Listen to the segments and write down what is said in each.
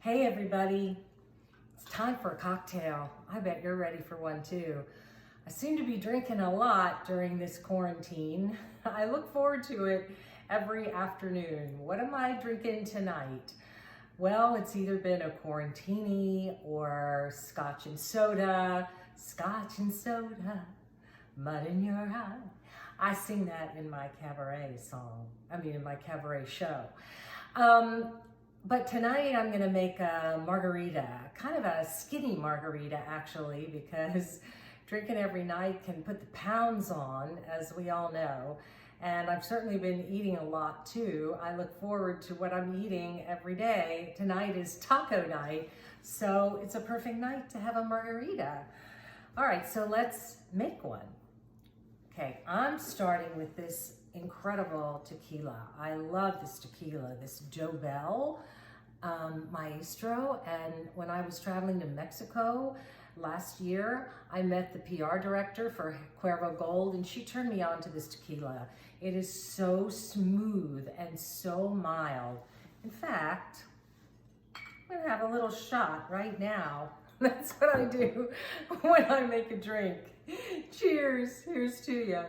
Hey everybody, it's time for a cocktail. I bet you're ready for one too. I seem to be drinking a lot during this quarantine. I look forward to it every afternoon. What am I drinking tonight? Well, it's either been a quarantini or scotch and soda, mud in your eye. I sing that in my cabaret in my cabaret show. But tonight I'm gonna make a margarita, kind of a skinny margarita actually, because drinking every night can put the pounds on, as we all know. And I've certainly been eating a lot too. I look forward to what I'm eating every day. Tonight is taco night, so it's a perfect night to have a margarita. All right, so let's make one. Okay, I'm starting with this incredible tequila. I love this tequila, this Dobel Maestro. And when I was traveling to Mexico last year, I met the PR director for Cuervo Gold, and she turned me on to this tequila. It is so smooth and so mild. In fact, I'm gonna have a little shot right now. That's what I do when I make a drink. Cheers, here's to you.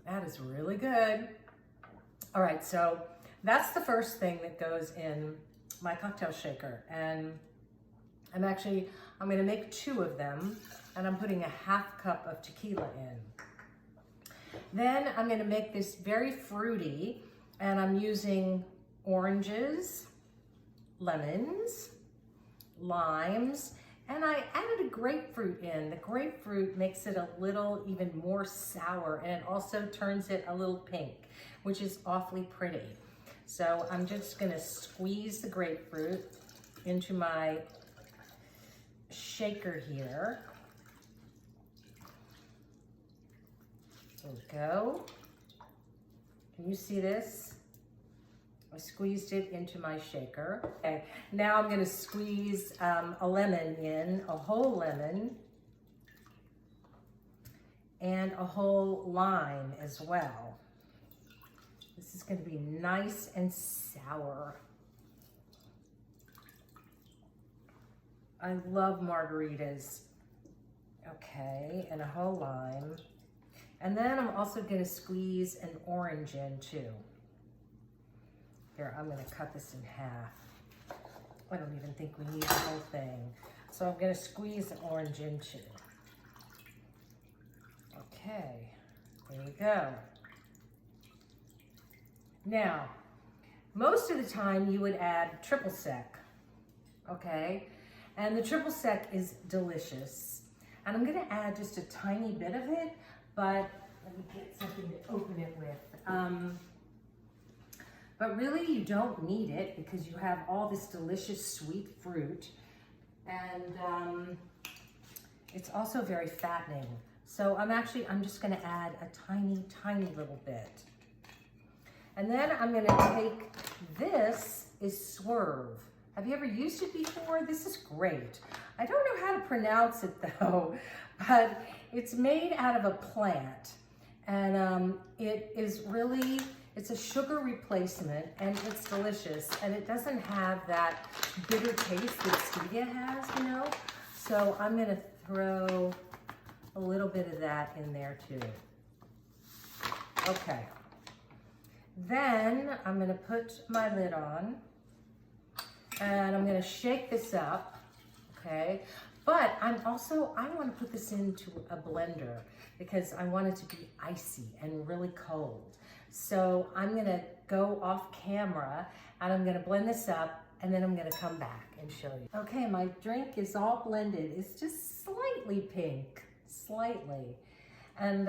That is really good. All right, so that's the first thing that goes in my cocktail shaker. And I'm gonna make 2 of them, and I'm putting a ½ cup of tequila in. Then I'm gonna make this very fruity, and I'm using oranges, lemons, limes, and I added a grapefruit in. The grapefruit makes it a little even more sour, and it also turns it a little pink, which is awfully pretty. So I'm just gonna squeeze the grapefruit into my shaker here. There we go. Can you see this? I squeezed it into my shaker. Okay, now I'm gonna squeeze a lemon in, a whole lemon, and a whole lime as well. This is gonna be nice and sour. I love margaritas. Okay, and a whole lime. And then I'm also gonna squeeze an orange in too. Here, I'm gonna cut this in half. I don't even think we need the whole thing. So I'm gonna squeeze the orange in too. Okay, there we go. Now, most of the time you would add triple sec, okay? And the triple sec is delicious. And I'm gonna add just a tiny bit of it, but let me get something to open it with. But really you don't need it because you have all this delicious sweet fruit, and it's also very fattening. So I'm just gonna add a tiny, tiny little bit. And then I'm gonna take, this is Swerve. Have you ever used it before? This is great. I don't know how to pronounce it though, but it's made out of a plant. And it's a sugar replacement, and it's delicious. And it doesn't have that bitter taste that stevia has, you know? So I'm gonna throw a little bit of that in there too. Okay. Then I'm gonna put my lid on, and I'm gonna shake this up, okay? But I wanna put this into a blender because I want it to be icy and really cold. So I'm gonna go off camera, and I'm gonna blend this up, and then I'm gonna come back and show you. Okay, my drink is all blended. It's just slightly pink, slightly. And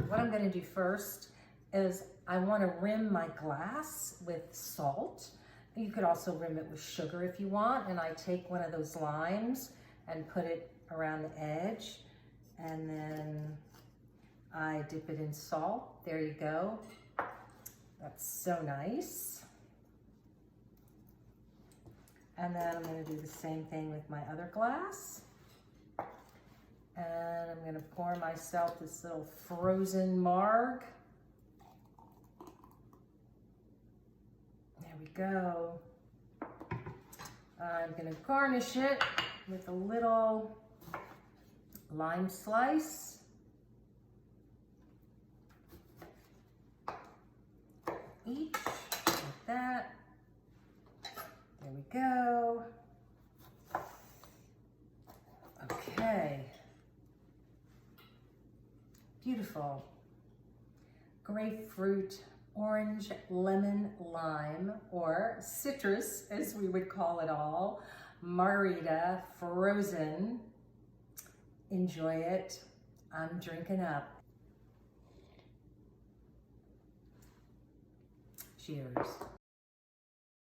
what I'm gonna do first is I wanna rim my glass with salt. You could also rim it with sugar if you want, and I take one of those limes and put it around the edge, and then I dip it in salt. There you go. That's so nice. And then I'm gonna do the same thing with my other glass. And I'm gonna pour myself this little frozen marg. There we go. I'm gonna garnish it with a little lime slice. Each, like that. There we go. Okay. Beautiful. Grapefruit, orange, lemon, lime, or citrus, as we would call it all. Margarita, frozen. Enjoy it. I'm drinking up. Cheers.